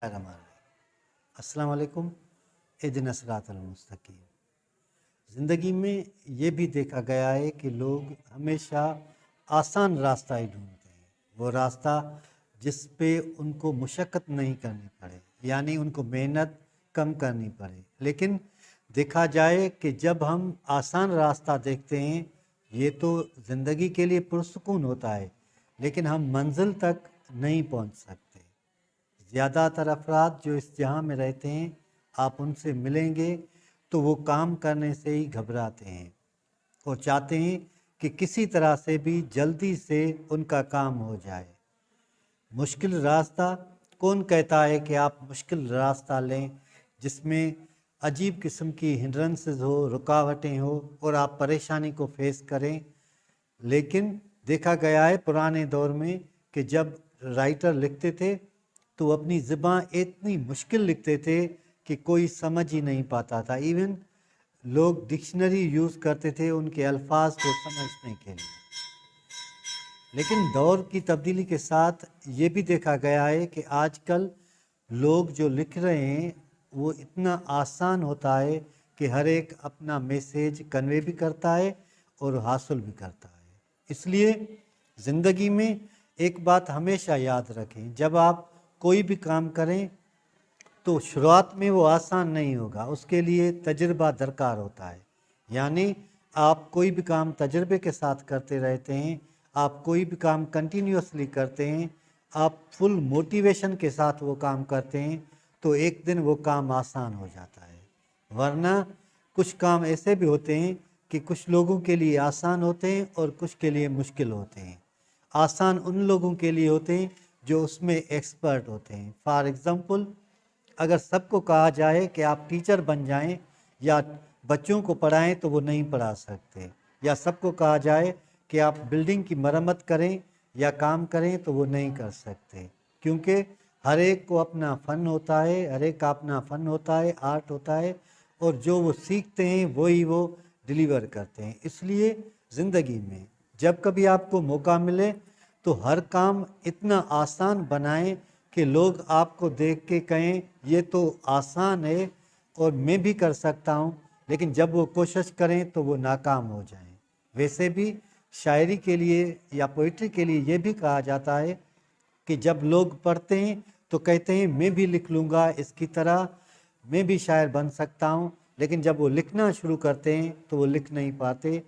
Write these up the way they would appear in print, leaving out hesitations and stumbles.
अस्सलाम वालेकुम। इहदिना सिरातल मुस्तकीम। ज़िंदगी में ये भी देखा गया है कि लोग हमेशा आसान रास्ता ही ढूंढते हैं, वो रास्ता जिस पे उनको मुशक्क़त नहीं करनी पड़े, यानी उनको मेहनत कम करनी पड़े। लेकिन देखा जाए कि जब हम आसान रास्ता देखते हैं, ये तो ज़िंदगी के लिए पुरसुकून होता है, लेकिन हम मंजिल तक नहीं पहुंच सकते। ज़्यादातर अफराद जो इस जहां में रहते हैं, आप उनसे मिलेंगे तो वो काम करने से ही घबराते हैं और चाहते हैं कि किसी तरह से भी जल्दी से उनका काम हो जाए। मुश्किल रास्ता, कौन कहता है कि आप मुश्किल रास्ता लें जिसमें अजीब किस्म की हिंड्रेंसेस हो, रुकावटें हो और आप परेशानी को फेस करें। लेकिन देखा गया है पुराने दौर में कि जब राइटर लिखते थे तो वो अपनी ज़बान इतनी मुश्किल लिखते थे कि कोई समझ ही नहीं पाता था। इवन लोग डिक्शनरी यूज़ करते थे उनके अल्फाज को समझने के लिए। लेकिन दौर की तब्दीली के साथ ये भी देखा गया है कि आजकल लोग जो लिख रहे हैं वो इतना आसान होता है कि हर एक अपना मैसेज कन्वे भी करता है और हासिल भी करता है। इसलिए ज़िंदगी में एक बात हमेशा याद रखें, जब आप कोई भी काम करें तो शुरुआत में वो आसान नहीं होगा, उसके लिए तजुर्बा दरकार होता है। यानी आप कोई भी काम तजुर्बे के साथ करते रहते हैं, आप कोई भी काम कंटिन्यूसली करते हैं, आप फुल मोटिवेशन के साथ वो काम करते हैं तो एक दिन वो काम आसान हो जाता है। वरना कुछ काम ऐसे भी होते हैं कि कुछ लोगों के लिए आसान होते हैं और कुछ के लिए मुश्किल होते हैं। आसान उन लोगों के लिए होते हैं जो उसमें एक्सपर्ट होते हैं। फॉर एग्ज़ाम्पल, अगर सबको कहा जाए कि आप टीचर बन जाएं या बच्चों को पढ़ाएं तो वो नहीं पढ़ा सकते, या सबको कहा जाए कि आप बिल्डिंग की मरम्मत करें या काम करें तो वो नहीं कर सकते, क्योंकि हर एक को अपना फ़न होता है, हर एक का अपना फ़न होता है, आर्ट होता है, और जो वो सीखते हैं वही वो डिलीवर करते हैं। इसलिए ज़िंदगी में जब कभी आपको मौका मिले तो हर काम इतना आसान बनाएं कि लोग आपको देख के कहें ये तो आसान है और मैं भी कर सकता हूँ, लेकिन जब वो कोशिश करें तो वो नाकाम हो जाएं। वैसे भी शायरी के लिए या पोइट्री के लिए ये भी कहा जाता है कि जब लोग पढ़ते हैं तो कहते हैं मैं भी लिख लूँगा इसकी तरह, मैं भी शायर बन सकता हूँ, लेकिन जब वो लिखना शुरू करते हैं तो वो लिख नहीं पाते।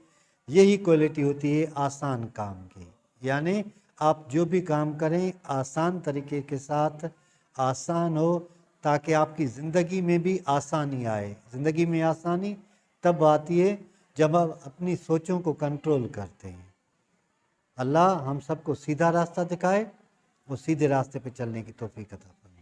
यही क्वालिटी होती है आसान काम की। यानी आप जो भी काम करें आसान तरीके के साथ आसान हो, ताकि आपकी ज़िंदगी में भी आसानी आए। ज़िंदगी में आसानी तब आती है जब आप अपनी सोचों को कंट्रोल करते हैं। अल्लाह हम सबको सीधा रास्ता दिखाए और सीधे रास्ते पे चलने की तौफीक अता फरमाए।